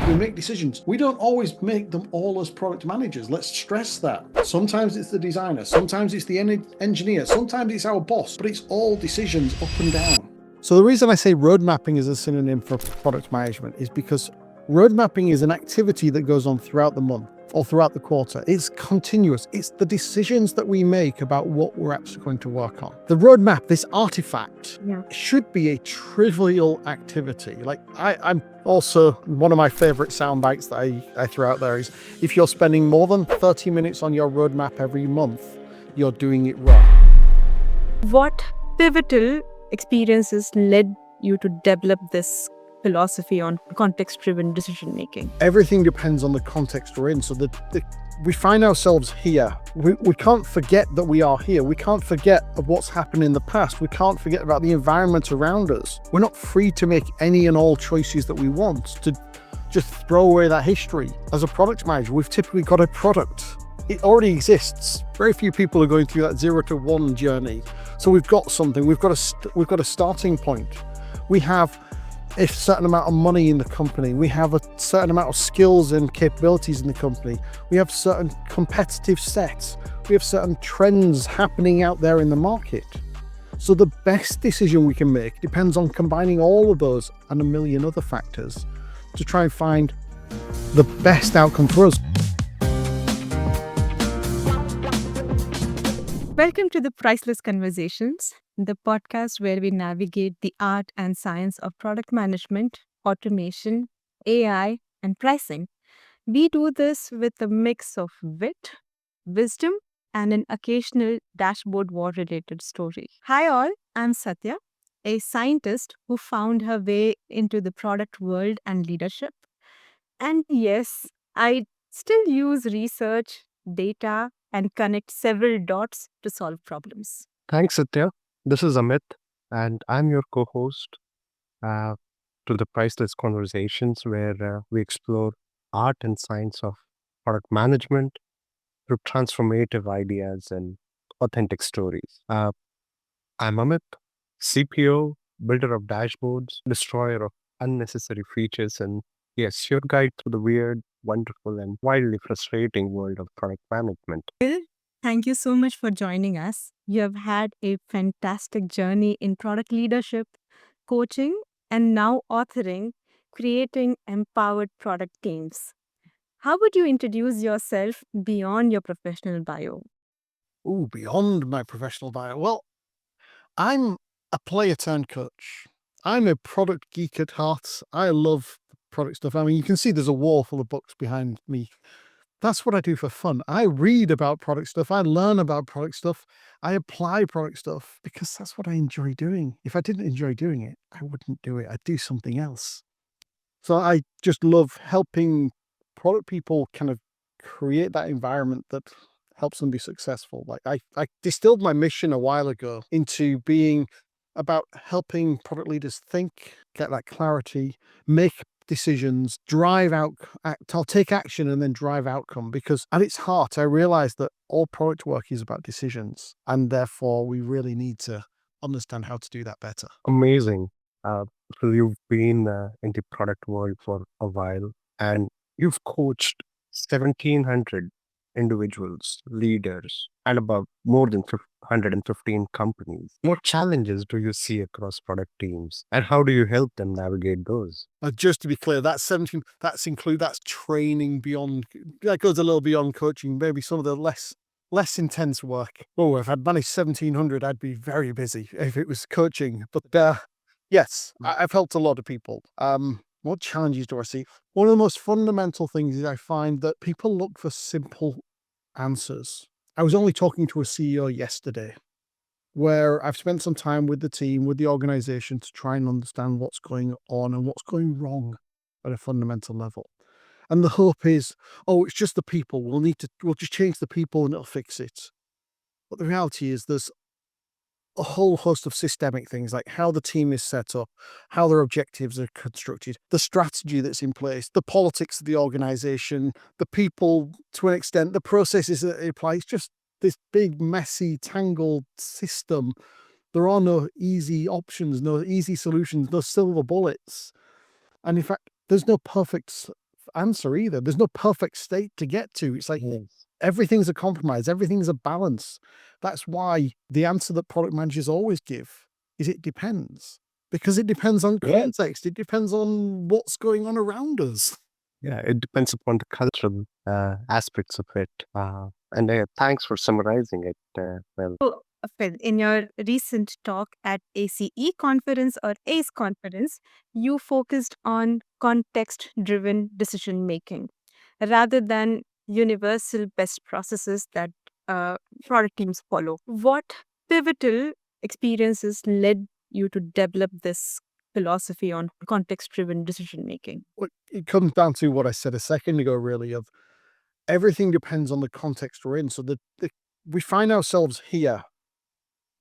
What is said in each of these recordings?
We make decisions. We don't always make them all as product managers. Let's stress that. Sometimes it's the designer, sometimes it's the engineer, sometimes it's our boss, but it's all decisions up and down. So the reason I say road mapping is a synonym for product management is because road mapping is an activity that goes on throughout the month or throughout the quarter. It's continuous. It's the decisions that we make about what we're actually going to work on. The roadmap, this artifact, should be a trivial activity. Like I'm also, one of my favorite sound bites that I throw out there is, if you're spending more than 30 minutes on your roadmap every month, you're doing it wrong. What pivotal experiences led you to develop this philosophy on context-driven decision-making? Everything depends on the context we're in. So we find ourselves here. We can't forget that we are here. We can't forget of what's happened in the past. We can't forget about the environment around us. We're not free to make any and all choices that we want, to just throw away that history. As a product manager, we've typically got a product. It already exists. Very few people are going through that 0 to 1 journey. So we've got something. We've got a starting point. We have a certain amount of money in the company. We have a certain amount of skills and capabilities in the company. We have certain competitive sets. We have certain trends happening out there in the market. So the best decision we can make depends on combining all of those and a million other factors to try and find the best outcome for us. Welcome to the Priceless Conversations, the podcast where we navigate the art and science of product management, automation, AI, and pricing. We do this with a mix of wit, wisdom, and an occasional dashboard war-related story. Hi all, I'm Satya, a scientist who found her way into the product world and leadership. And yes, I still use research, data, and connect several dots to solve problems. Thanks, Satya. This is Amit, and I'm your co host to the Priceless Conversations, where we explore art and science of product management through transformative ideas and authentic stories. I'm Amit, CPO, builder of dashboards, destroyer of unnecessary features, and yes, your guide through the weird, wonderful, and wildly frustrating world of product management. Bill, thank you so much for joining us. You have had a fantastic journey in product leadership, coaching, and now authoring, creating empowered product teams. How would you introduce yourself beyond your professional bio? Ooh, beyond my professional bio. Well, I'm a player turned coach. I'm a product geek at heart. I love product stuff. I mean, you can see there's a wall full of books behind me. That's what I do for fun. I read about product stuff. I learn about product stuff. I apply product stuff because that's what I enjoy doing. If I didn't enjoy doing it, I wouldn't do it. I'd do something else. So I just love helping product people kind of create that environment that helps them be successful. Like I distilled my mission a while ago into being about helping product leaders think, get that clarity, make decisions, drive out, I'll take action and then drive outcome, because at its heart, I realized that all product work is about decisions, and therefore we really need to understand how to do that better. Amazing. So you've been in the product world for a while, and you've coached 1,700 individuals, leaders, and about more than 115 companies. What challenges do you see across product teams, and how do you help them navigate those? Just to be clear, that's 17. That's training beyond. That goes a little beyond coaching. Maybe some of the less intense work. Oh, if I'd managed 1,700, I'd be very busy if it was coaching. But yes, I've helped a lot of people. What challenges do I see? One of the most fundamental things is I find that people look for simple answers. I was only talking to a CEO yesterday, where I've spent some time with the team, with the organization, to try and understand what's going on and what's going wrong at a fundamental level. And the hope is, oh, it's just the people. We'll just change the people and it'll fix it. But the reality is there's a whole host of systemic things, like how the team is set up, how their objectives are constructed, the strategy that's in place, the politics of the organization, the people to an extent, the processes that they apply. It's just this big, messy, tangled system. There are no easy options, no easy solutions, no silver bullets. And in fact, there's no perfect answer either. There's no perfect state to get to. It's like everything's a compromise, everything's a balance. That's why the answer that product managers always give is it depends. Because it depends on context, it depends on what's going on around us. Yeah, it depends upon the cultural aspects of it. And thanks for summarizing it well. So, Phil, in your recent talk at ACE conference or ACE conference, you focused on context driven decision making rather than universal best processes that product teams follow. What pivotal experiences led you to develop this philosophy on context driven decision making? Well, it comes down to what I said a second ago, really, of everything depends on the context we're in. So we find ourselves here.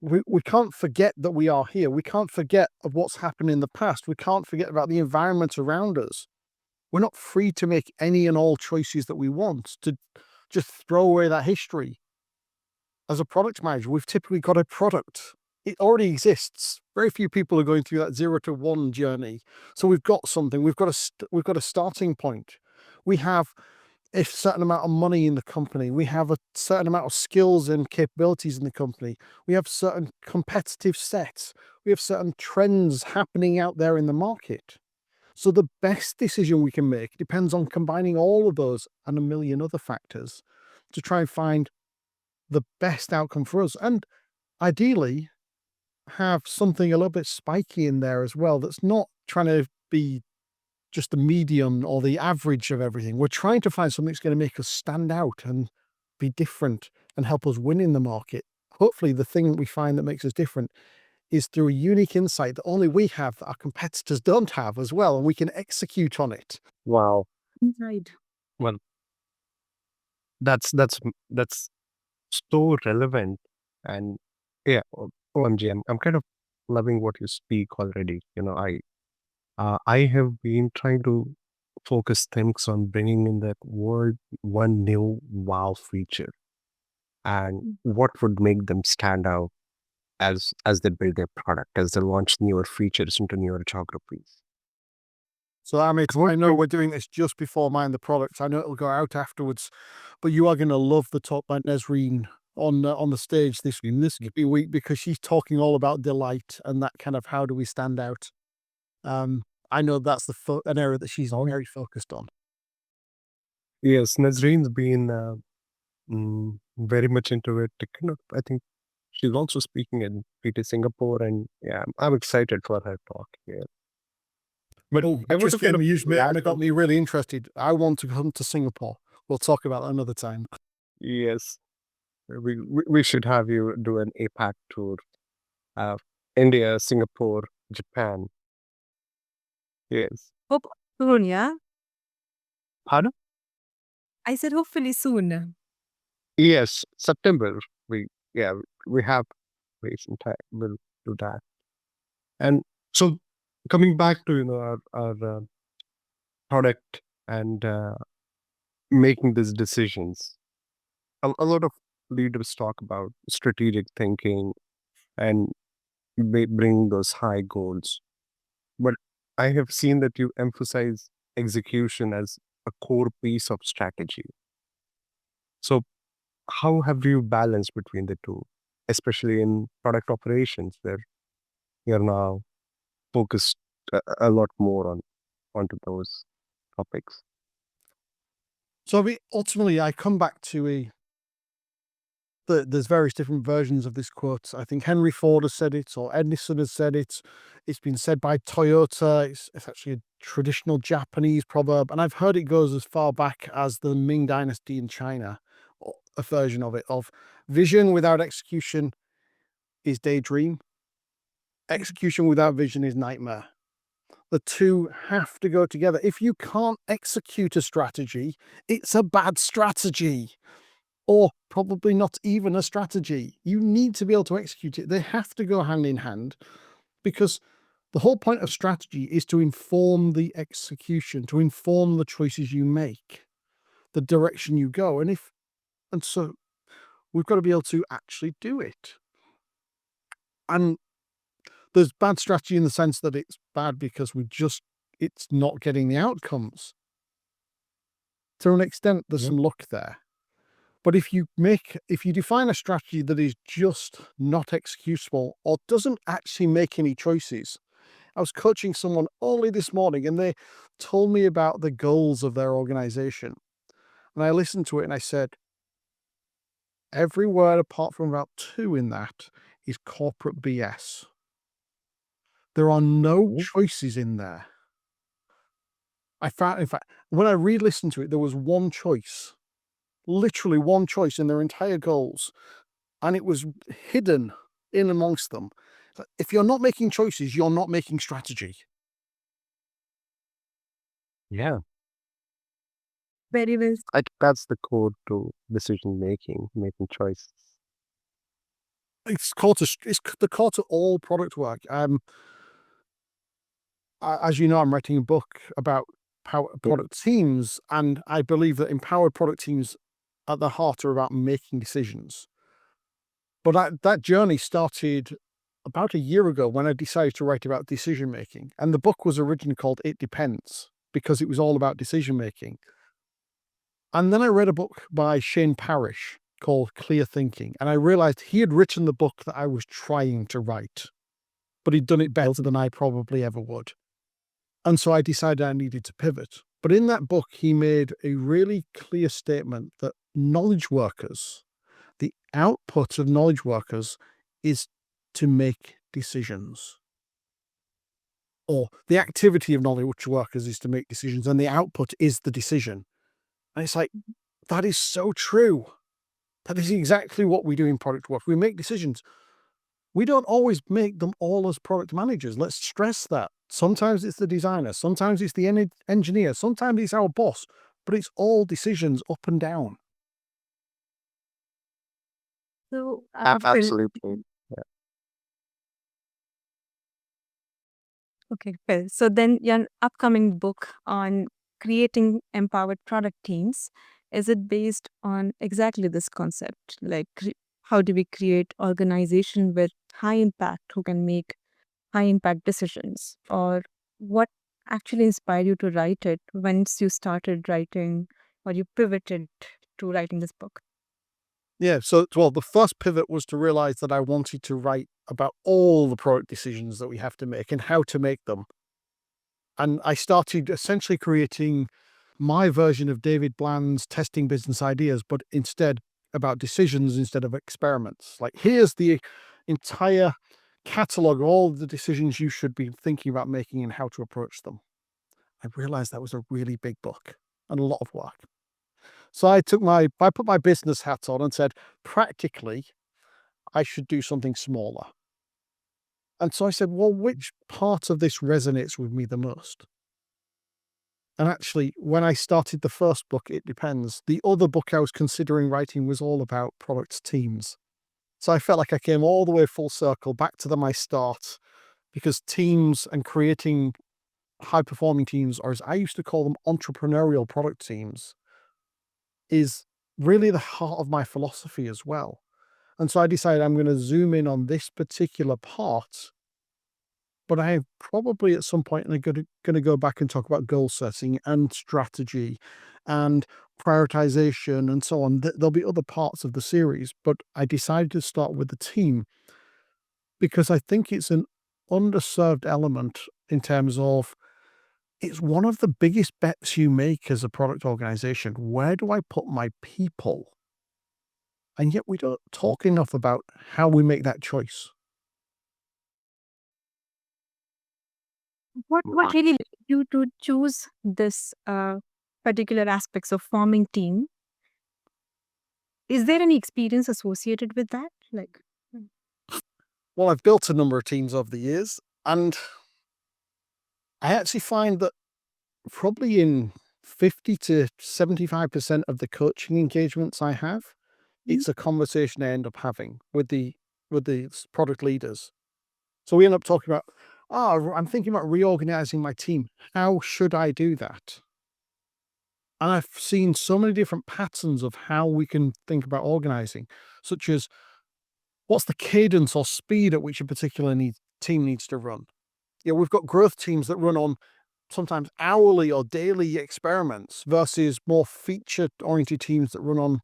We can't forget that we are here. We can't forget of what's happened in the past. We can't forget about the environment around us. We're not free to make any and all choices that we want, to just throw away that history. As a product manager, we've typically got a product. It already exists. Very few people are going through that 0 to 1 journey. So we've got something. We've got a starting point. We have a certain amount of money in the company. We have a certain amount of skills and capabilities in the company. We have certain competitive sets. We have certain trends happening out there in the market. So the best decision we can make depends on combining all of those and a million other factors to try and find the best outcome for us. And ideally, have something a little bit spiky in there as well that's not trying to be just the medium or the average of everything. We're trying to find something that's going to make us stand out and be different and help us win in the market. Hopefully, the thing that we find that makes us different is through a unique insight that only we have, that our competitors don't have as well, and we can execute on it. Wow. Right. Well, that's so relevant. And yeah, OMG, I'm kind of loving what you speak already. I have been trying to focus things on bringing in that world one new wow feature and what would make them stand out as they build their product, as they launch newer features into newer geographies. So Amit, I know we're doing this just before Mind the Products. I know it'll go out afterwards, but you are going to love the talk by Nesreen on the stage this week because she's talking all about delight and that kind of how do we stand out. I know that's an area that she's very focused on. Yes, Nazreen's been very much into it. I think she's also speaking in PT Singapore, and yeah, I'm excited for her talk here. But I want to Interesting. You got me really interested. I want to come to Singapore. We'll talk about that another time. Yes, we should have you do an APAC tour. India, Singapore, Japan. Yes. Hope soon, yeah? Pardon? I said hopefully soon. Yes, September. We have some time. We'll do that. And so, coming back to our product and making these decisions, a lot of leaders talk about strategic thinking and bringing those high goals. But I have seen that you emphasize execution as a core piece of strategy. So, how have you balanced between the two, especially in product operations, where you're now focused a lot more onto those topics? So ultimately, I come back to there's various different versions of this quote. I think Henry Ford has said it, or Edison has said it. It's been said by Toyota. It's actually a traditional Japanese proverb, and I've heard it goes as far back as the Ming Dynasty in China, a version of it, of vision without execution is daydream. Execution without vision is nightmare. The two have to go together. If you can't execute a strategy, it's a bad strategy. Or probably not even a strategy. You need to be able to execute it. They have to go hand in hand because the whole point of strategy is to inform the execution, to inform the choices you make, the direction you go. And so we've got to be able to actually do it. And there's bad strategy in the sense that it's bad because it's not getting the outcomes. to an extent, there's Yeah. some luck there. But if you define a strategy that is just not executable or doesn't actually make any choices. I was coaching someone only this morning and they told me about the goals of their organization. And I listened to it and I said, every word apart from about 2 in that is corporate BS. There are no Mhm. choices in there. I found, in fact, when I re-listened to it, there was one choice, literally one choice in their entire goals, and it was hidden in amongst them. If you're not making choices, you're not making strategy. Yeah. Very well. I think that's the code to decision making, making choices. It's the core to all product work. As you know, I'm writing a book about Yeah. product teams, and I believe that empowered product teams at the heart are about making decisions. But that journey started about a year ago when I decided to write about decision making. And the book was originally called It Depends because it was all about decision making. And then I read a book by Shane Parrish called Clear Thinking. And I realized he had written the book that I was trying to write, but he'd done it better than I probably ever would. And so I decided I needed to pivot. But in that book, he made a really clear statement that knowledge workers, the output of knowledge workers is to make decisions. Or the activity of knowledge workers is to make decisions, and the output is the decision. And it's like, that is so true. That is exactly what we do in product work. We make decisions. We don't always make them all as product managers. Let's stress that. Sometimes it's the designer, sometimes it's the engineer, sometimes it's our boss, but it's all decisions up and down. So, Phil, Absolutely. Yeah. okay, Phil. So then your upcoming book on creating empowered product teams, is it based on exactly this concept? Like how do we create organization with high impact who can make high impact decisions? Or what actually inspired you to write it once you started writing or you pivoted to writing this book? Yeah, so well, the first pivot was to realize that I wanted to write about all the product decisions that we have to make and how to make them. And I started essentially creating my version of David Bland's testing business ideas, but instead about decisions instead of experiments. Like, here's the entire catalog of all the decisions you should be thinking about making and how to approach them. I realized that was a really big book and a lot of work. So I put my business hat on and said, practically, I should do something smaller. And so I said, well, which part of this resonates with me the most? And actually, when I started the first book, It Depends, the other book I was considering writing was all about product teams. So I felt like I came all the way full circle back to my start, because teams and creating high performing teams, or as I used to call them, entrepreneurial product teams, is really the heart of my philosophy as well. And so I decided I'm going to zoom in on this particular part, but I probably at some point am going to go back and talk about goal setting and strategy and prioritization and so on. There'll be other parts of the series, but I decided to start with the team because I think it's an underserved element in terms of it's one of the biggest bets you make as a product organization. Where do I put my people? And yet we don't talk enough about how we make that choice. What really led you to choose this particular aspects of forming team? Is there any experience associated with that? Like, Well, I've built a number of teams over the years, and I actually find that probably in 50 to 75% of the coaching engagements I have, Mhm. it's a conversation I end up having with the product leaders. So we end up talking about, oh, I'm thinking about reorganizing my team. How should I do that? And I've seen so many different patterns of how we can think about organizing, such as what's the cadence or speed at which a particular team needs to run. Yeah, we've got growth teams that run on sometimes hourly or daily experiments versus more feature-oriented teams that run on,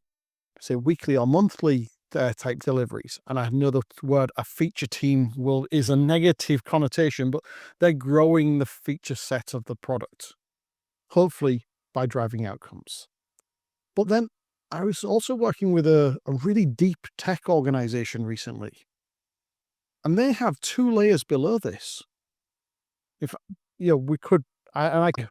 say, weekly or monthly type deliveries. And I know the word a feature team is a negative connotation, but they're growing the feature set of the product, hopefully by driving outcomes. But then I was also working with a really deep tech organization recently, and they have 2 layers below this. If we could,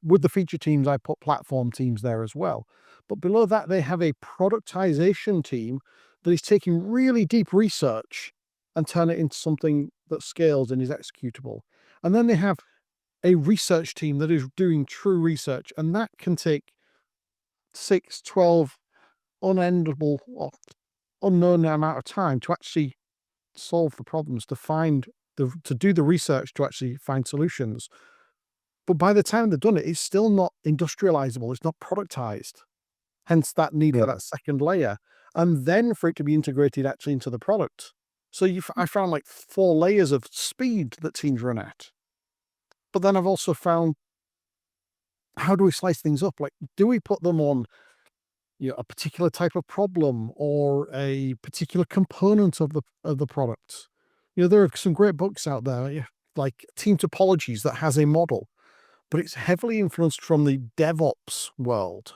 with the feature teams, I put platform teams there as well. But below that, they have a productization team that is taking really deep research and turn it into something that scales and is executable. And then they have a research team that is doing true research, and that can take 6, 12 unendable or unknown amount of time to actually solve the problems, to do the research to actually find solutions. But by the time they've done it, it's still not industrializable. It's not productized. Hence that need for that second layer. And then for it to be integrated actually into the product. So I found like 4 layers of speed that teams run at. But then I've also found, how do we slice things up? Like, do we put them on a particular type of problem or a particular component of the product? There are some great books out there, like Team Topologies, that has a model, but it's heavily influenced from the DevOps world.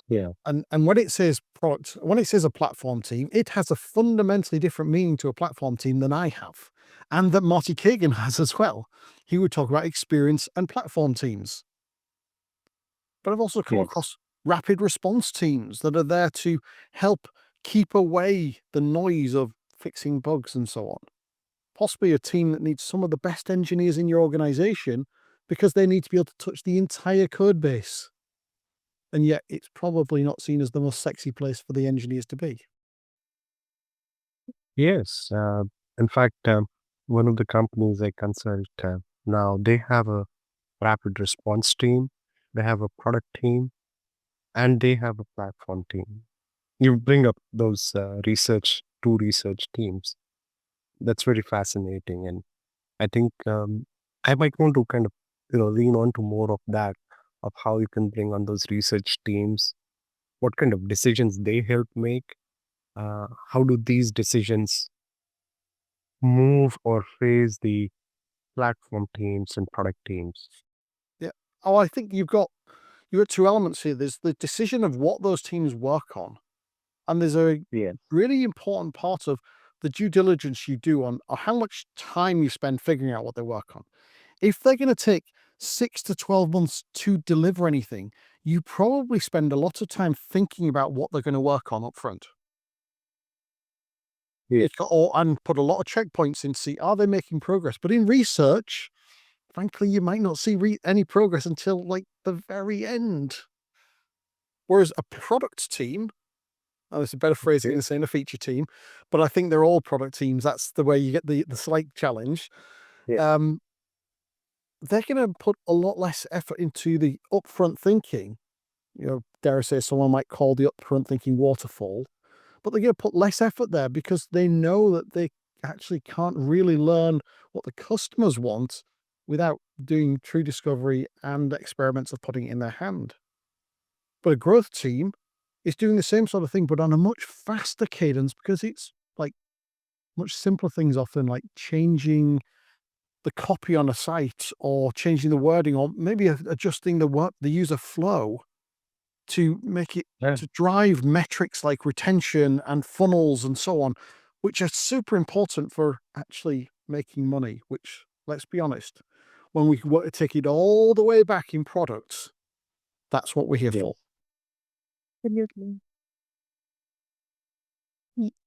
Yeah. And when it says product, when it says a platform team, it has a fundamentally different meaning to a platform team than I have, and that Marty Kagan has as well. He would talk about experience and platform teams. But I've also come across rapid response teams that are there to help keep away the noise of fixing bugs and so on. Possibly a team that needs some of the best engineers in your organization because they need to be able to touch the entire code base. And yet it's probably not seen as the most sexy place for the engineers to be. Yes. In fact, one of the companies I consult now, they have a rapid response team, they have a product team, and they have a platform team. You bring up those two research teams. That's very fascinating, and I think I might want to kind of lean on to more of that, of how you can bring on those research teams, what kind of decisions they help make, how do these decisions move or phase the platform teams and product teams. Yeah. Oh, I think you've got 2 elements here. There's the decision of what those teams work on, and there's a Yeah. really important part of the due diligence you do on how much time you spend figuring out what they work on. If they're going to take 6 to 12 months to deliver anything, you probably spend a lot of time thinking about what they're going to work on up front. Yeah. And put a lot of checkpoints in to see, are they making progress? But in research, frankly, you might not see any progress until like the very end. Whereas a product team, there's a better phrasing than saying a feature team, but I think they're all product teams. That's the way you get the slight challenge. Yeah. They're going to put a lot less effort into the upfront thinking. Dare I say, someone might call the upfront thinking waterfall, but they're going to put less effort there because they know that they actually can't really learn what the customers want without doing true discovery and experiments of putting it in their hand. But a growth team is doing the same sort of thing, but on a much faster cadence because it's like much simpler things often, like changing the copy on a site or changing the wording or maybe adjusting the user flow to make it Yeah. to drive metrics like retention and funnels and so on, which are super important for actually making money, which, let's be honest, when we want to take it all the way back in products, that's what we're here Yeah. for. Absolutely.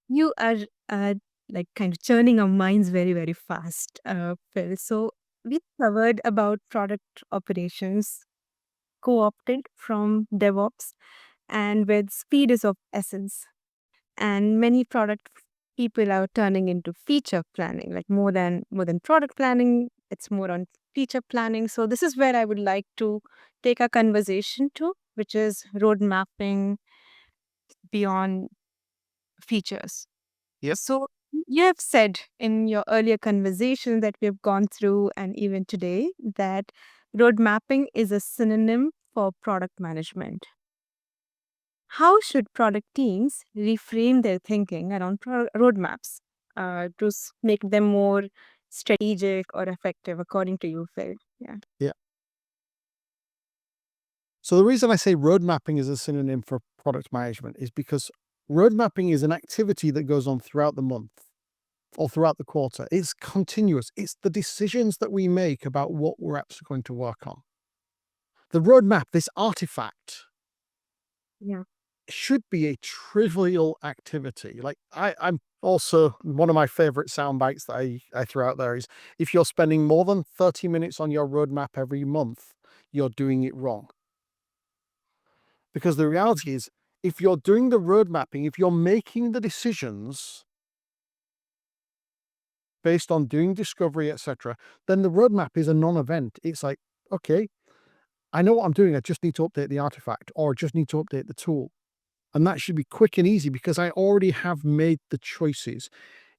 You are like kind of churning our minds very, very fast, Phil. So we covered about product operations co-opted from DevOps and with speed is of essence. And many product people are turning into feature planning, like more than product planning, it's more on feature planning. So this is where I would like to take our conversation to, which is road mapping beyond features. Yep. So you have said in your earlier conversation that we have gone through and even today that Road mapping is a synonym for product management. How should product teams reframe their thinking around roadmaps to make them more strategic or effective, according to you, Phil? Yeah. Yeah. So the reason I say road mapping is a synonym for product management is because road mapping is an activity that goes on throughout the month or throughout the quarter. It's continuous. It's the decisions that we make about what we're actually going to work on. The roadmap, this artifact, Yeah. should be a trivial activity. Like I'm also one of my favorite sound bites that I throw out there is if you're spending more than 30 minutes on your roadmap every month, you're doing it wrong. Because the reality is, if you're doing the road mapping, if you're making the decisions based on doing discovery, etc., then the roadmap is a non-event. It's like, okay, I know what I'm doing. I just need to update the artifact or just need to update the tool. And that should be quick and easy because I already have made the choices.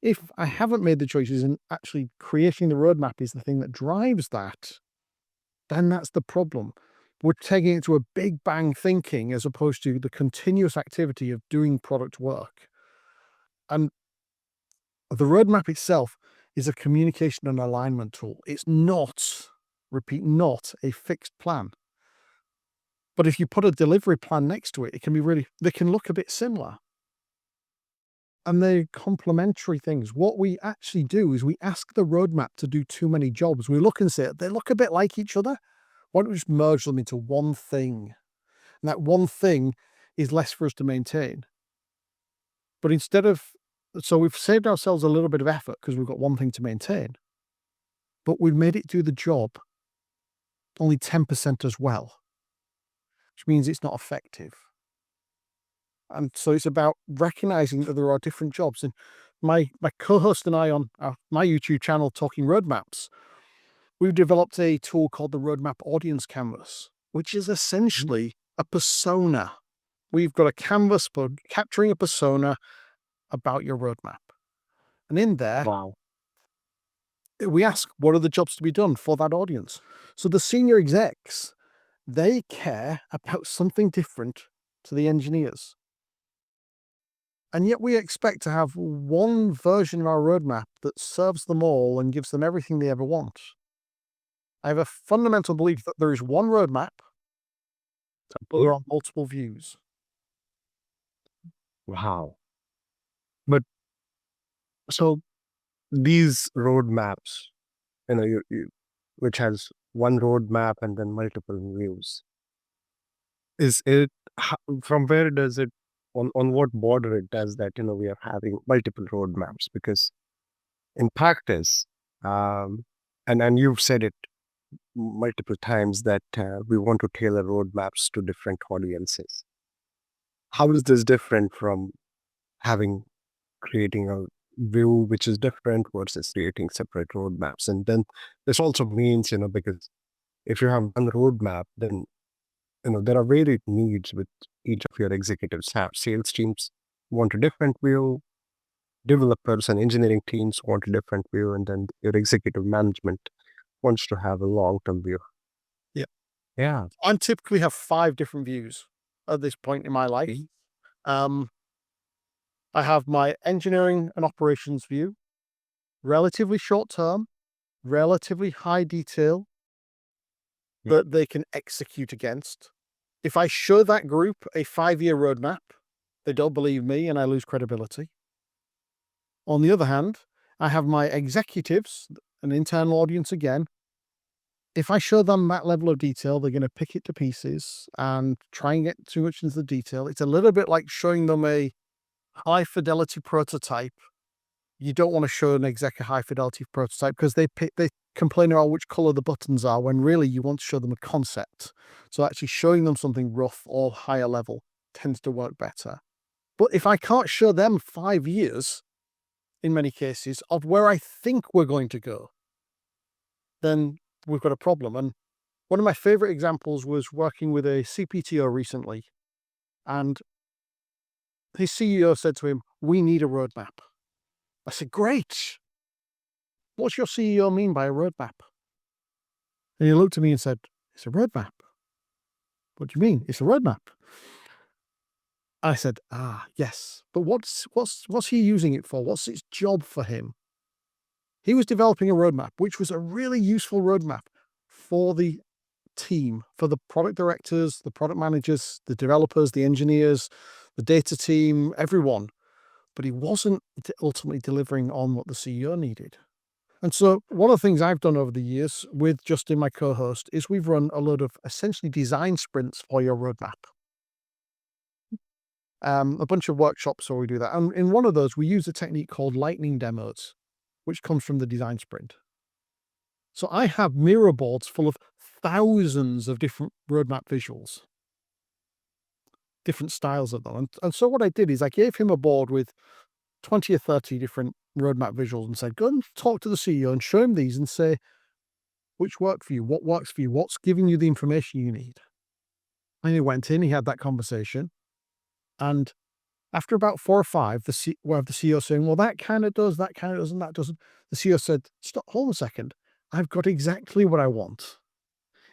If I haven't made the choices and actually creating the roadmap is the thing that drives that, then that's the problem. We're taking it to a big bang thinking as opposed to the continuous activity of doing product work. And the roadmap itself is a communication and alignment tool. It's not, repeat, not a fixed plan. But if you put a delivery plan next to it, it can be really, they can look a bit similar. And they're complementary things. What we actually do is we ask the roadmap to do too many jobs. We look and say, they look a bit like each other. Why don't we just merge them into one thing? And that one thing is less for us to maintain. But instead of, so we've saved ourselves a little bit of effort because we've got one thing to maintain, but we've made it do the job only 10% as well, which means it's not effective. And so it's about recognizing that there are different jobs. And my co-host and I on my YouTube channel, Talking Roadmaps, we've developed a tool called the Roadmap Audience Canvas, which is essentially a persona. We've got a canvas for capturing a persona about your roadmap. And in there, Wow. we ask, what are the jobs to be done for that audience? So the senior execs, they care about something different to the engineers. And yet we expect to have one version of our roadmap that serves them all and gives them everything they ever want. I have a fundamental belief that there is one roadmap, but there are multiple views. Wow. But so these roadmaps, which has one roadmap and then multiple views, is it from where does it on what border it does that we are having multiple roadmaps? Because in practice, and you've said it multiple times that we want to tailor roadmaps to different audiences. How is this different from creating a view which is different versus creating separate roadmaps? And then this also means, because if you have one roadmap, then there are varied needs with each of your executives have. Sales teams want a different view, developers and engineering teams want a different view, and then your executive management wants to have a long-term view. Yeah. Yeah. I typically have 5 different views at this point in my life. I have my engineering and operations view, relatively short term, relatively high detail that they can execute against. If I show that group a 5-year roadmap, they don't believe me and I lose credibility. On the other hand, I have my executives, an internal audience again. If I show them that level of detail, they're going to pick it to pieces and try and get too much into the detail. It's a little bit like showing them a high fidelity prototype. You don't want to show an exec a high fidelity prototype because they complain about which color the buttons are when really you want to show them a concept. So actually showing them something rough or higher level tends to work better. But if I can't show them 5 years, in many cases, of where I think we're going to go, then we've got a problem. And one of my favorite examples was working with a CPTO recently, and his CEO said to him, "We need a roadmap." I said, "Great. What's your CEO mean by a roadmap?" And he looked at me and said, "It's a roadmap." "What do you mean? It's a roadmap?" I said, yes. But what's he using it for? What's its job for him? He was developing a roadmap, which was a really useful roadmap for the team, for the product directors, the product managers, the developers, the engineers, the data team, everyone. But he wasn't ultimately delivering on what the CEO needed. And so one of the things I've done over the years with Justin, my co-host, is we've run a load of essentially design sprints for your roadmap. A bunch of workshops where we do that. And in one of those, we use a technique called lightning demos, which comes from the design sprint. So I have mirror boards full of thousands of different roadmap visuals, different styles of them. And so what I did is I gave him a board with 20 or 30 different roadmap visuals and said, go and talk to the CEO and show him these and say, which work for you? What works for you? What's giving you the information you need? And he went in, he had that conversation. And after about 4 or 5, the CEO saying, well, that kind of does, that kind of doesn't, that doesn't. The CEO said, stop, hold on a second. I've got exactly what I want.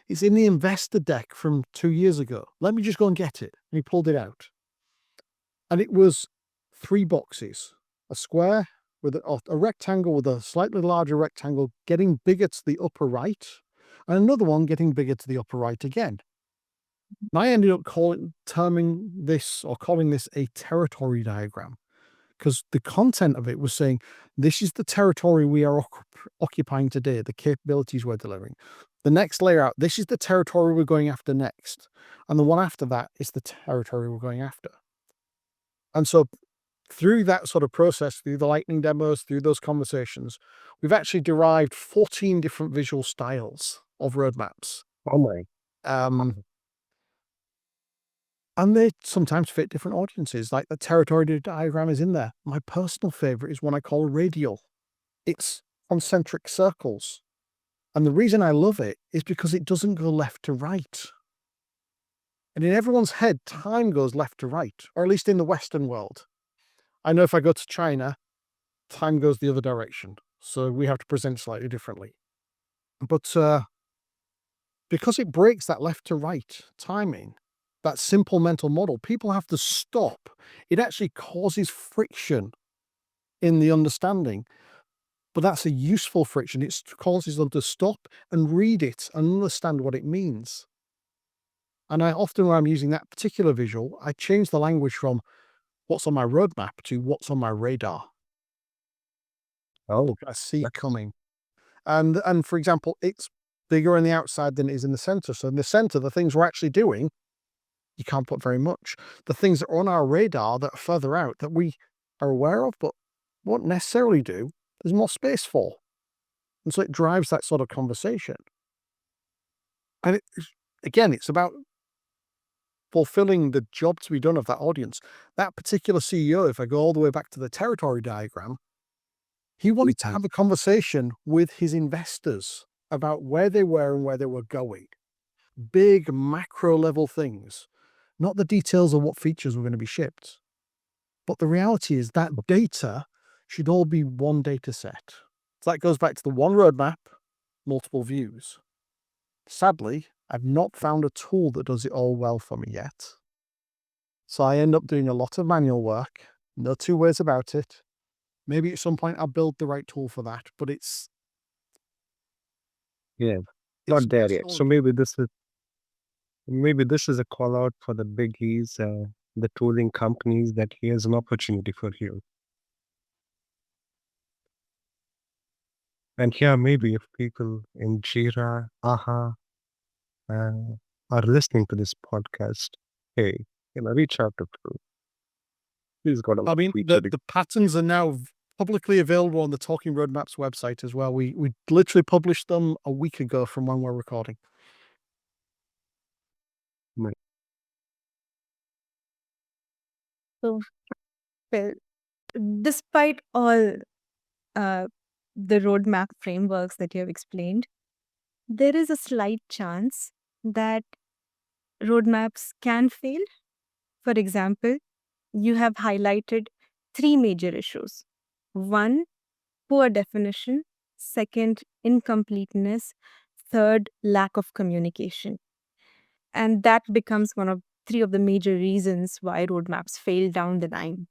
It's in the investor deck from 2 years ago. Let me just go and get it. And he pulled it out. And it was 3 boxes, a square with a rectangle with a slightly larger rectangle getting bigger to the upper right, and another one getting bigger to the upper right again. And I ended up calling this a territory diagram, because the content of it was saying, this is the territory we are occupying today, the capabilities we're delivering. The next layer out, this is the territory we're going after next. And the one after that is the territory we're going after. And so through that sort of process, through the lightning demos, through those conversations, we've actually derived 14 different visual styles of roadmaps. Oh my. And they sometimes fit different audiences, like the territory diagram is in there. My personal favorite is one I call radial. It's concentric circles. And the reason I love it is because it doesn't go left to right. And in everyone's head, time goes left to right, or at least in the Western world. I know if I go to China, time goes the other direction. So we have to present slightly differently. But because it breaks that left to right timing, that simple mental model, people have to stop. It actually causes friction in the understanding. But that's a useful friction. It causes them to stop and read it and understand what it means. And I often, when I'm using that particular visual, I change the language from what's on my roadmap to what's on my radar. Oh, I see it coming. And for example, it's bigger on the outside than it is in the center. So in the center, the things we're actually doing, you can't put very much. The things that are on our radar that are further out that we are aware of, but won't necessarily do, there's more space for. And so it drives that sort of conversation. And it's about fulfilling the job to be done of that audience. That particular CEO, if I go all the way back to the territory diagram, he wanted to have a conversation with his investors about where they were and where they were going. Big macro level things, not the details of what features were going to be shipped. But the reality is that data should all be one data set. So that goes back to the one roadmap, multiple views. Sadly, I've not found a tool that does it all well for me yet. So I end up doing a lot of manual work. No two ways about it. Maybe at some point I'll build the right tool for that, but it's not there yet. So maybe this is a call out for the biggies, the tooling companies, that here's an opportunity for you. And here, maybe if people in Jira, AHA, are listening to this podcast, hey, reach out to Drew. He's got a lot I mean, of features. the patterns are now publicly available on the Talking Roadmaps website as well. We literally published them a week ago from when we're recording. So, well, despite all the roadmap frameworks that you have explained, there is a slight chance that roadmaps can fail. For example, you have highlighted 3 major issues. 1, poor definition. 2nd, incompleteness. third, lack of communication. And that becomes one of three of the major reasons why roadmaps fail down the line.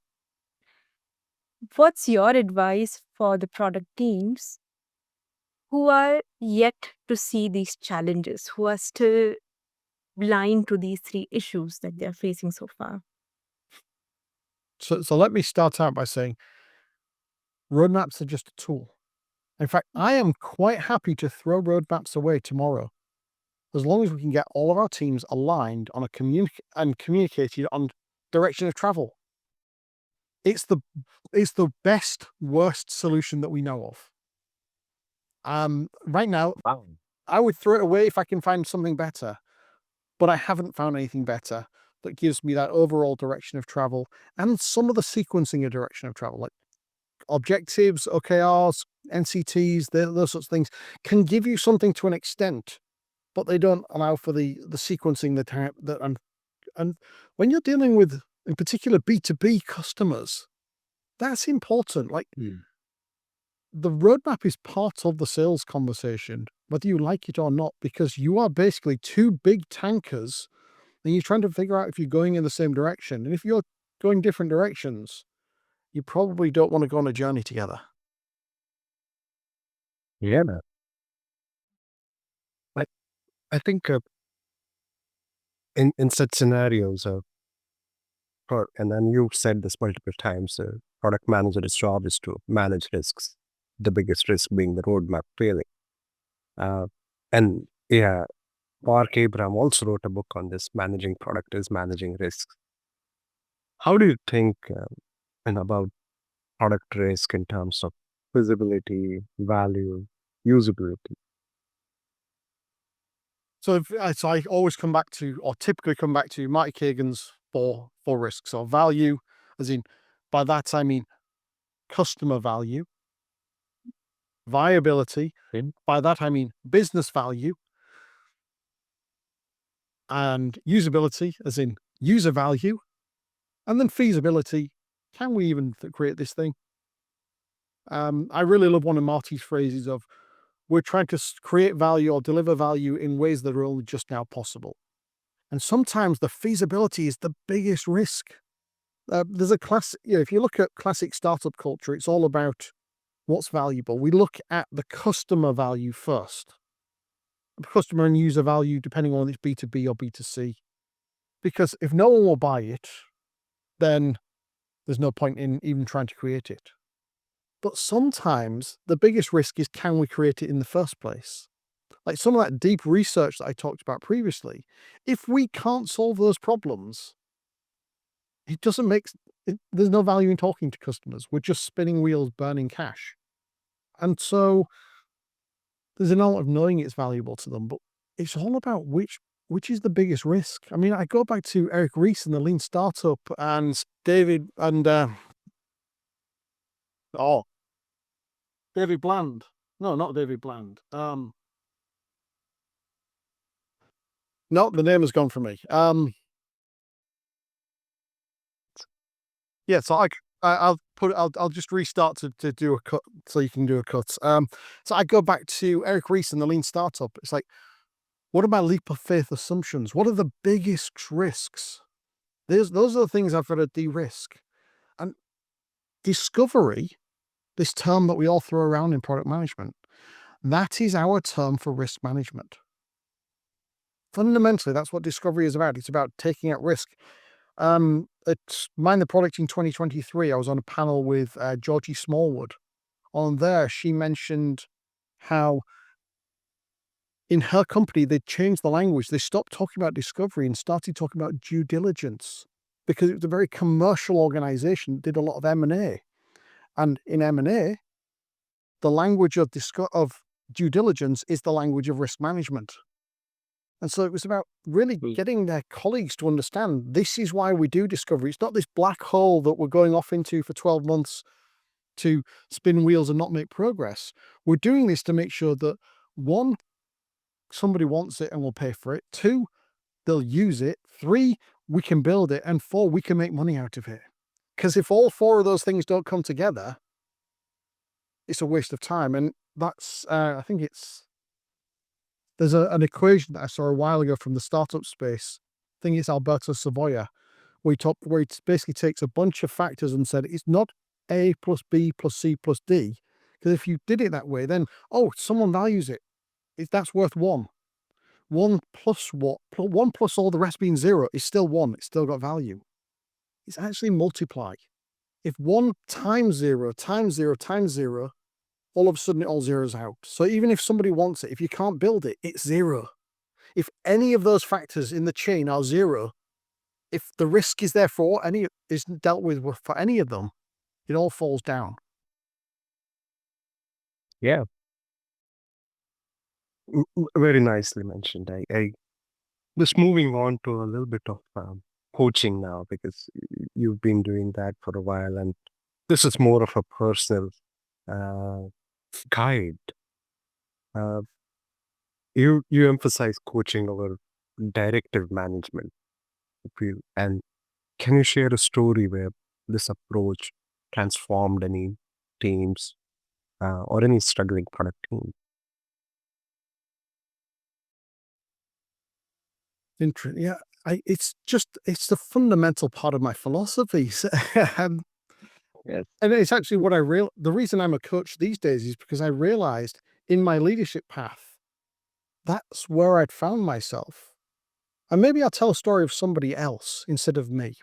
What's your advice for the product teams who are yet to see these challenges, who are still blind to these three issues that they're facing so far? So let me start out by saying roadmaps are just a tool. In fact, I am quite happy to throw roadmaps away tomorrow, as long as we can get all of our teams aligned on and communicated on direction of travel. It's the best worst solution that we know of. Right now, I would throw it away if I can find something better, but I haven't found anything better that gives me that overall direction of travel and some of the sequencing of direction of travel, like objectives, OKRs, NCTs, those sorts of things can give you something to an extent, but they don't allow for the sequencing and when you're dealing with, in particular, B2B customers, that's important. Like the roadmap is part of the sales conversation, whether you like it or not, because you are basically two big tankers and you're trying to figure out if you're going in the same direction. And if you're going different directions, you probably don't want to go on a journey together. Yeah, man. I think in such scenarios, and then you've said this multiple times, product manager's job is to manage risks. The biggest risk being the roadmap failing. And yeah, Mark Abraham also wrote a book on this. Managing product is managing risks. How do you think about product risk in terms of visibility, value, usability? So I always come back to, or typically come back to, Marty Kagan's four risks, or value, as in, by that I mean customer value, viability, by that I mean business value, and usability, as in user value, and then feasibility. Can we even create this thing? I really love one of Marty's phrases of, we're trying to create value or deliver value in ways that are only just now possible. And sometimes the feasibility is the biggest risk. There's a classic, if you look at classic startup culture, it's all about what's valuable. We look at the customer value first. Customer and user value, depending on it's B2B or B2C. Because if no one will buy it, then there's no point in even trying to create it. But sometimes the biggest risk is, can we create it in the first place? Like some of that deep research that I talked about previously, if we can't solve those problems, it doesn't there's no value in talking to customers. We're just spinning wheels, burning cash. And so there's an element of knowing it's valuable to them, but it's all about which is the biggest risk. I mean, I go back to Eric Ries and the Lean Startup and David Bland. No, not David Bland. No, the name has gone from me. Yeah, so I'll just restart to do a cut so you can do a cut. So I go back to Eric Ries and the Lean Startup. It's like, what are my leap of faith assumptions? What are the biggest risks? Those are the things I've got to de-risk. And discovery, this term that we all throw around in product management, that is our term for risk management. Fundamentally, that's what discovery is about. It's about taking out risk. At Mind the Product in 2023, I was on a panel with Georgie Smallwood. On there, she mentioned how in her company, they changed the language. They stopped talking about discovery and started talking about due diligence, because it was a very commercial organization that did a lot of M&A. And in M&A, the language of due diligence is the language of risk management. And so it was about really getting their colleagues to understand, this is why we do discovery. It's not this black hole that we're going off into for 12 months to spin wheels and not make progress. We're doing this to make sure that, one, somebody wants it and will pay for it. Two, they'll use it. Three, we can build it. And four, we can make money out of it. Because if all four of those things don't come together, it's a waste of time. And that's, I think it's There's an equation that I saw a while ago from the startup space. I think it's Alberto Savoia, where it basically takes a bunch of factors and said it's not A plus B plus C plus D. Because if you did it that way, then, someone values it. That's worth one. One plus what? One plus all the rest being zero is still one. It's still got value. It's actually multiply. If 1 times 0 times 0 times 0, all of a sudden it all zeroes out. So even if somebody wants it, if you can't build it, it's 0. If any of those factors in the chain are 0, if the risk is there for any is dealt with for any of them, it all falls down. Yeah, very nicely mentioned. I just moving on to a little bit of coaching now, because you've been doing that for a while, and this is more of a personal uh, guide. Uh, you emphasize coaching over directive management. And can you share a story where this approach transformed any teams or any struggling product team? Interesting. Yeah. It's the fundamental part of my philosophy. Um, Yes. and it's actually the reason I'm a coach these days is because I realized in my leadership path, that's where I'd found myself. And maybe I'll tell a story of somebody else instead of me.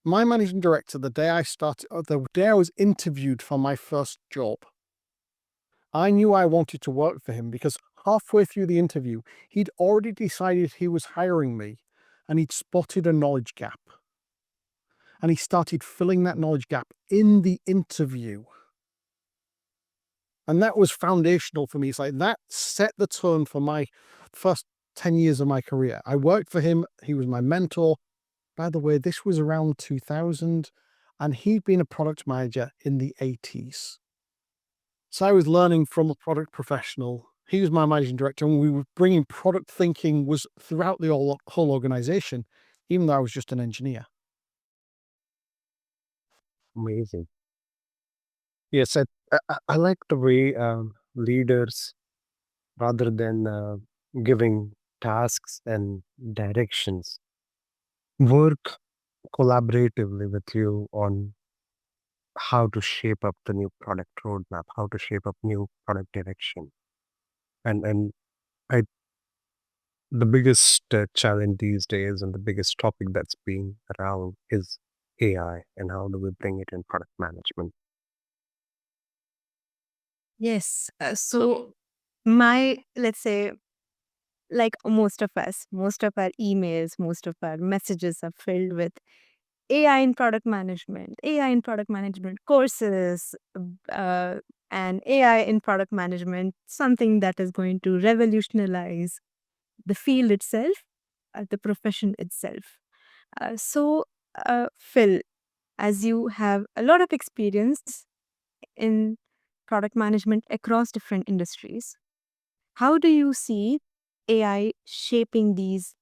My managing director, the day I was interviewed for my first job, I knew I wanted to work for him because halfway through the interview, he'd already decided he was hiring me and he'd spotted a knowledge gap. And he started filling that knowledge gap in the interview. And that was foundational for me. It's like that set the tone for my first 10 years of my career. I worked for him. He was my mentor. By the way, this was around 2000, and he'd been a product manager in the 80s. So I was learning from a product professional. He was my managing director, and we were bringing product thinking was throughout the whole organization, even though I was just an engineer. Amazing. Yes, I like the way leaders, rather than giving tasks and directions, work collaboratively with you on how to shape up the new product roadmap, how to shape up new product direction. And I the biggest challenge these days, and the biggest topic that's being around, is AI, and how do we bring it in product management. Yes. So, let's say, like most of us, most of our emails, most of our messages are filled with AI in product management courses, uh, and AI in product management, something that is going to revolutionize the field itself, the profession itself. Phil, as you have a lot of experience in product management across different industries, how do you see AI shaping these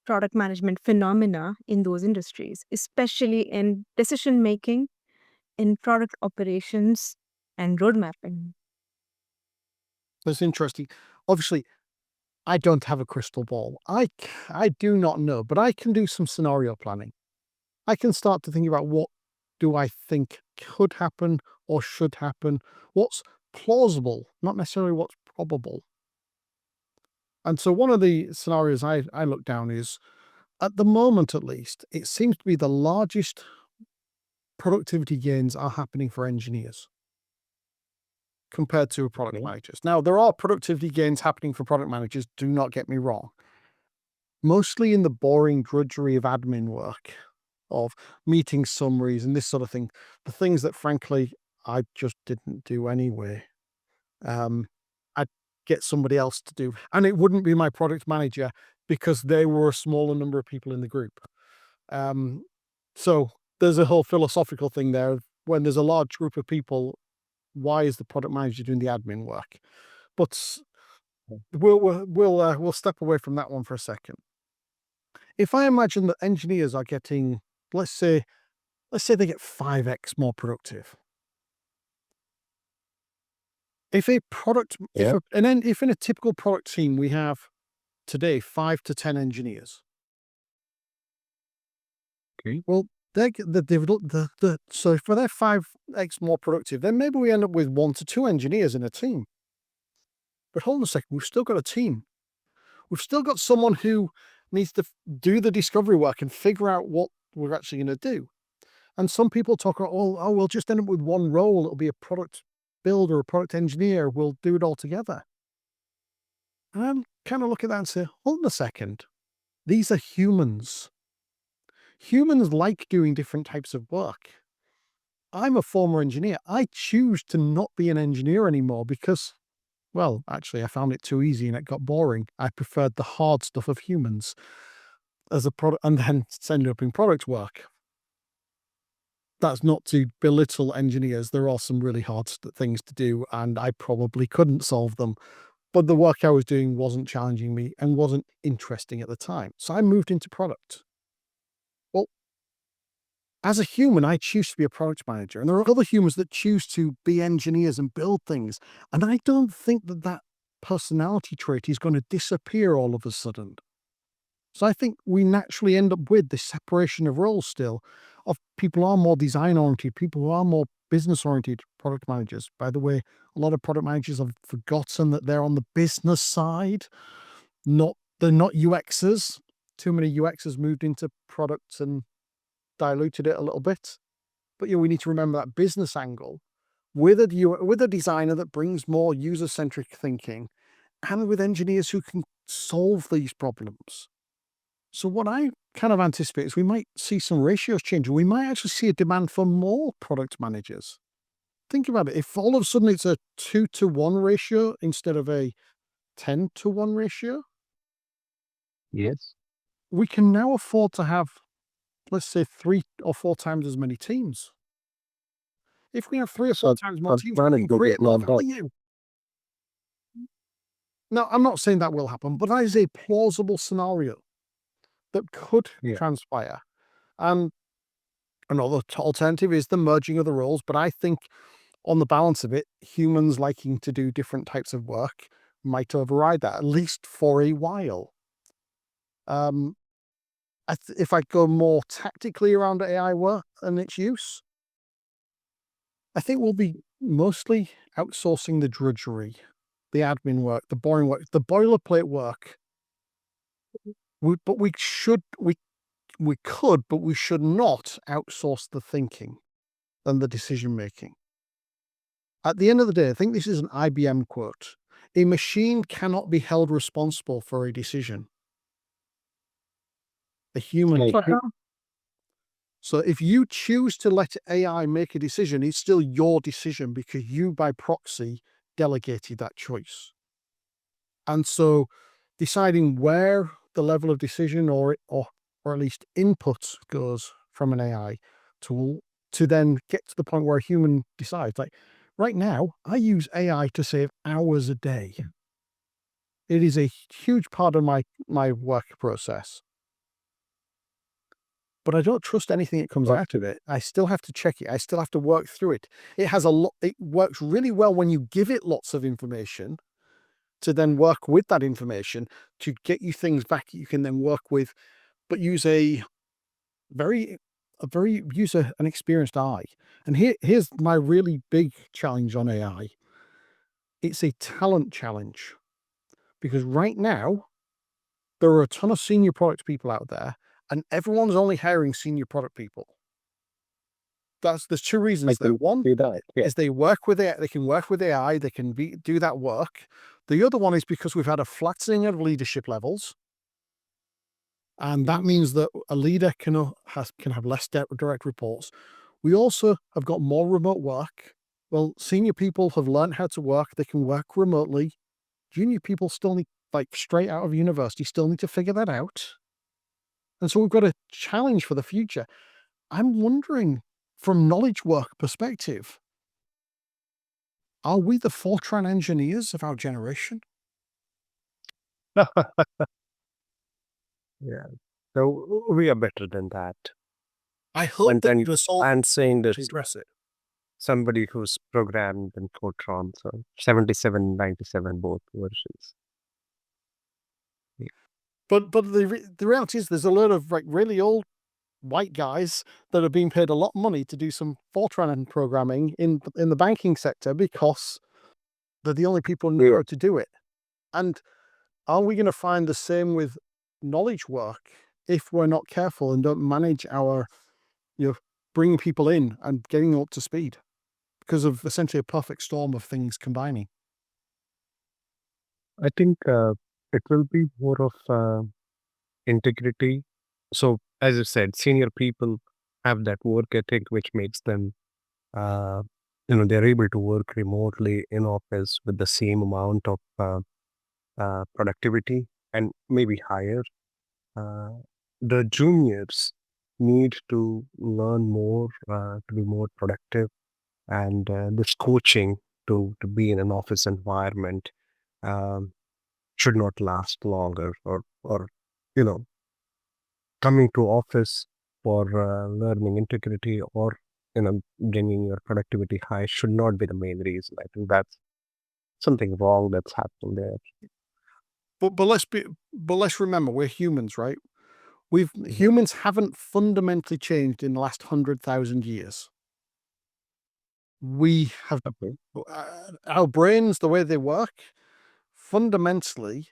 product management phenomena in those industries, especially in decision making, in product operations, and road mapping? That's interesting. Obviously, I don't have a crystal ball. I do not know, but I can do some scenario planning. I can start to think about what do I think could happen or should happen, what's plausible, not necessarily what's probable. And so one of the scenarios I look down is, at the moment at least, it seems to be the largest productivity gains are happening for engineers compared to product Okay. managers. Now, there are productivity gains happening for product managers, do not get me wrong. Mostly in the boring drudgery of admin work, of meeting summaries and this sort of thing. The things that, frankly, I just didn't do anyway. I'd get somebody else to do, and it wouldn't be my product manager because they were a smaller number of people in the group. Um, so there's a whole philosophical thing there. When there's a large group of people, why is the product manager doing the admin work? But we'll step away from that one for a second. If I imagine that engineers are getting, let's say they get 5x more productive. if a product, Yeah. if in a typical product team we have today 5 to 10 engineers. Okay. Well, so if they're 5x more productive, then maybe we end up with 1 to 2 engineers in a team. But hold on a second, we've still got a team. We've still got someone who needs to do the discovery work and figure out what we're actually going to do. And some people talk about, oh, we'll just end up with one role. It'll be a product builder, a product engineer. We'll do it all together. And I'm kind of look at that and say, hold on a second. These are humans. Humans like doing different types of work. I'm a former engineer. I choose to not be an engineer anymore because, well, actually, I found it too easy and it got boring. I preferred the hard stuff of humans as a product, and then ended up in product work. That's not to belittle engineers. There are some really hard things to do, and I probably couldn't solve them. But the work I was doing wasn't challenging me and wasn't interesting at the time. So I moved into product. Well, as a human, I choose to be a product manager, and there are other humans that choose to be engineers and build things. And I don't think that personality trait is going to disappear all of a sudden. So I think we naturally end up with this separation of roles still, of people who are more design oriented, people who are more business oriented product managers. By the way, a lot of product managers have forgotten that they're on the business side, they're not UXers. Too many UXers moved into products and diluted it a little bit. But we need to remember that business angle with a designer that brings more user-centric thinking and with engineers who can solve these problems. So what I kind of anticipate is we might see some ratios change. We might actually see a demand for more product managers. Think about it. If all of a sudden it's a 2-to-1 ratio instead of a 10-to-1 ratio, Yes. we can now afford to have, let's say, 3 or 4 times as many teams. If we have 3 or 4 times more teams, we can create more value. Now, I'm not saying that will happen, but that is a plausible scenario that could transpire. And another alternative is the merging of the roles. But I think on the balance of it, humans liking to do different types of work might override that, at least for a while. If I go more tactically around AI work and its use, I think we'll be mostly outsourcing the drudgery, the admin work, the boring work, the boilerplate work. But we could, but we should not outsource the thinking and the decision making. At the end of the day, I think this is an IBM quote. A machine cannot be held responsible for a decision. A human can. So if you choose to let AI make a decision, it's still your decision because you, by proxy, delegated that choice. And so deciding where the level of decision or at least input goes from an AI tool to then get to the point where a human decides. Like right now, I use AI to save hours a day. It is a huge part of my work process. But I don't trust anything that comes out of it. I still have to check it. I still have to work through it. It works really well when you give it lots of information to then work with that information to get you things back you can then work with, but use an experienced eye. And here's my really big challenge on AI. It's a talent challenge because right now there are a ton of senior product people out there and everyone's only hiring senior product people. There's 2 reasons there. One is they work with it, they can work with AI, they can do that work. The other one is because we've had a flattening of leadership levels. And that means that a leader can have less direct reports. We also have got more remote work. Well, senior people have learned how to work. They can work remotely. Junior people still need, like straight out of university, still need to figure that out. And so we've got a challenge for the future. I'm wondering, from knowledge work perspective, are we the Fortran engineers of our generation? Yeah. So we are better than that. I hope And that then the solve and saying to that address it. somebody who's programmed in Fortran, so 77, 97, both versions. Yeah. But the reality is there's a lot of like really old white guys that are being paid a lot of money to do some Fortran programming in the banking sector because they're the only people who know how to do it. And are we going to find the same with knowledge work if we're not careful and don't manage our, bringing people in and getting them up to speed because of essentially a perfect storm of things combining? I think it will be more of integrity. So, as you said, senior people have that work ethic, which makes them, uh, they're able to work remotely in office with the same amount of productivity and maybe higher. Uh, the juniors need to learn more to be more productive, and this coaching to be in an office environment um, should not last longer, or you know coming to office for learning integrity or bringing your productivity high should not be the main reason. I think that's something wrong that's happening there. But let's remember we're humans, right? Mhm. Humans haven't fundamentally changed in the last 100,000 years. We have Okay. our brains, the way they work, fundamentally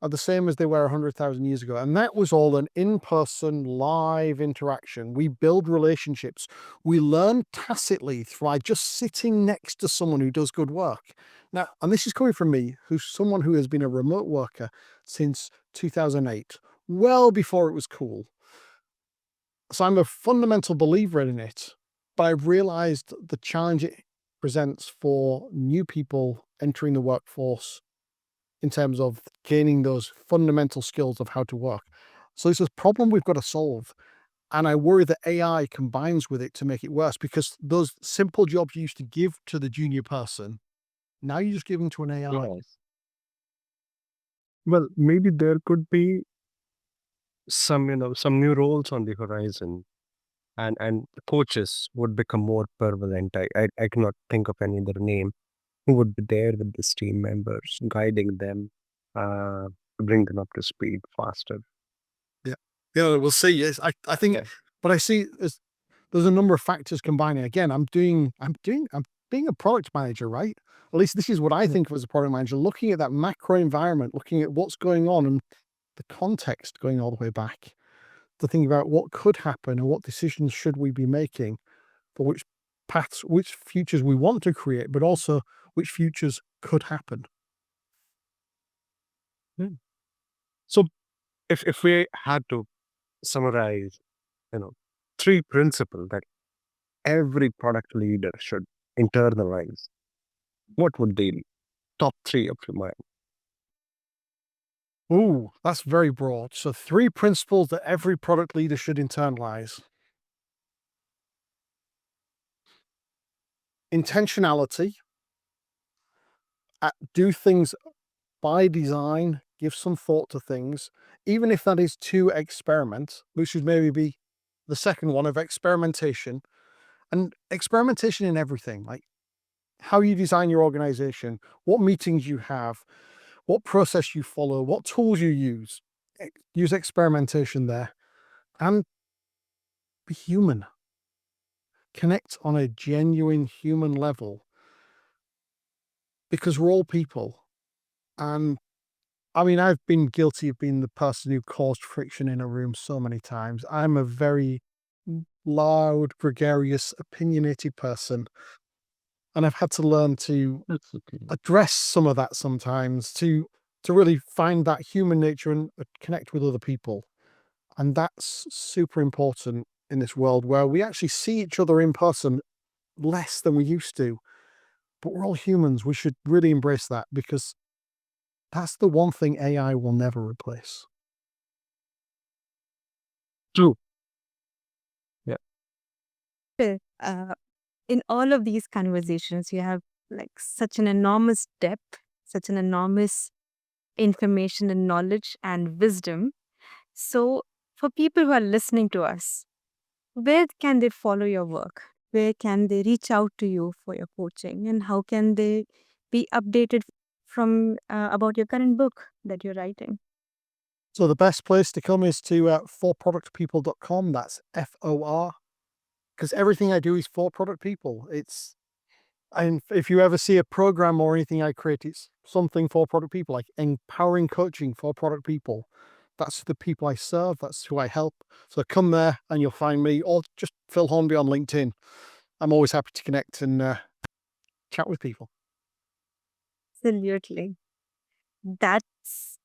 are the same as they were 100,000 years ago. And that was all an in-person, live interaction. We build relationships. We learn tacitly by just sitting next to someone who does good work. Now, and this is coming from me, who's someone who has been a remote worker since 2008, well before it was cool. So I'm a fundamental believer in it, but I've realized the challenge it presents for new people entering the workforce in terms of gaining those fundamental skills of how to work. So it's a problem we've got to solve. And I worry that AI combines with it to make it worse because those simple jobs you used to give to the junior person, now you just give them to an AI. Yes. Well, maybe there could be some new roles on the horizon, and the coaches would become more prevalent. I cannot think of any other name who would be there with these team members, guiding them to bring them up to speed faster. Yeah. Yeah, we'll see. Yes, I think, Yeah. but I see there's a number of factors combining. Again, I'm being a product manager, right? At least this is what I Yeah. think of as a product manager, looking at that macro environment, looking at what's going on and the context going all the way back to think about what could happen and what decisions should we be making for which paths, which futures we want to create, but also which futures could happen. Yeah. So if we had to summarize, you know, three principles that every product leader should internalize, what would they be? Top three of your mind? Ooh, that's very broad. So 3 principles that every product leader should internalize. Intentionality, do things by design, give some thought to things, even if that is to experiment, which should maybe be the second one of experimentation. And experimentation in everything, like how you design your organization, what meetings you have, what process you follow, what tools you use. Use experimentation there and be human. Connect on a genuine human level because we're all people. And I mean, I've been guilty of being the person who caused friction in a room so many times. I'm a very loud, gregarious, opinionated person. And I've had to learn to That's okay. address some of that sometimes to really find that human nature and connect with other people. And that's super important in this world where we actually see each other in person less than we used to. But we're all humans. We should really embrace that because that's the one thing AI will never replace. True. Yeah. Well, in all of these conversations, you have like such an enormous depth, such an enormous information and knowledge and wisdom. So, for people who are listening to us, where can they follow your work? where can they reach out to you for your coaching, and how can they be updated from about your current book that you're writing? So the best place to come is to forproductpeople.com. That's FOR, because everything I do is for product people. And if you ever see a program or anything I create, it's something for product people, like empowering coaching for product people. That's the people I serve. That's who I help. So come there and you'll find me, or just Phil Hornby on LinkedIn. I'm always happy to connect and chat with people. Absolutely. That's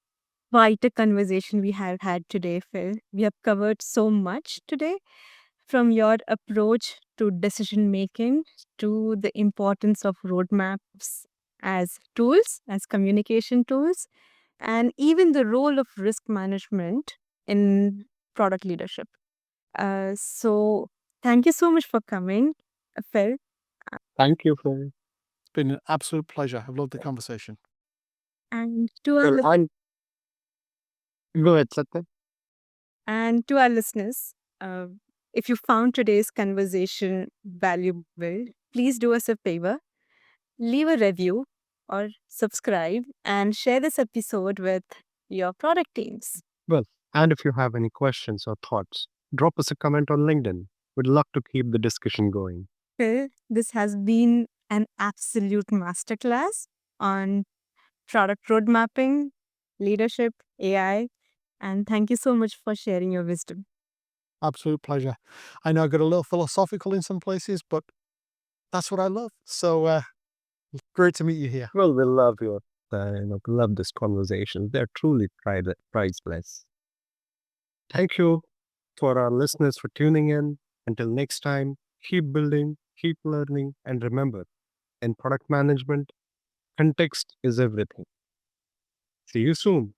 quite a conversation we have had today, Phil. We have covered so much today, from your approach to decision making to the importance of roadmaps as tools, as communication tools, and even the role of risk management in product leadership. So, thank you so much for coming, Phil. Thank you for It's been an absolute pleasure. I've loved the conversation. And to our, Well, go ahead, Satya. and to our listeners, uh, if you found today's conversation valuable, please do us a favor, leave a review or subscribe and share this episode with your product teams. Well, and if you have any questions or thoughts, drop us a comment on LinkedIn. We'd love to keep the discussion going. Phil, this has been an absolute masterclass on product road mapping, leadership, AI, and thank you so much for sharing your wisdom. Absolute pleasure. I know I got a little philosophical in some places, but that's what I love. So great to meet you here. Well, we love your, love this conversation. They're truly priceless. Thank you for our listeners for tuning in. Until next time, keep building, keep learning, and remember, in product management, context is everything. See you soon.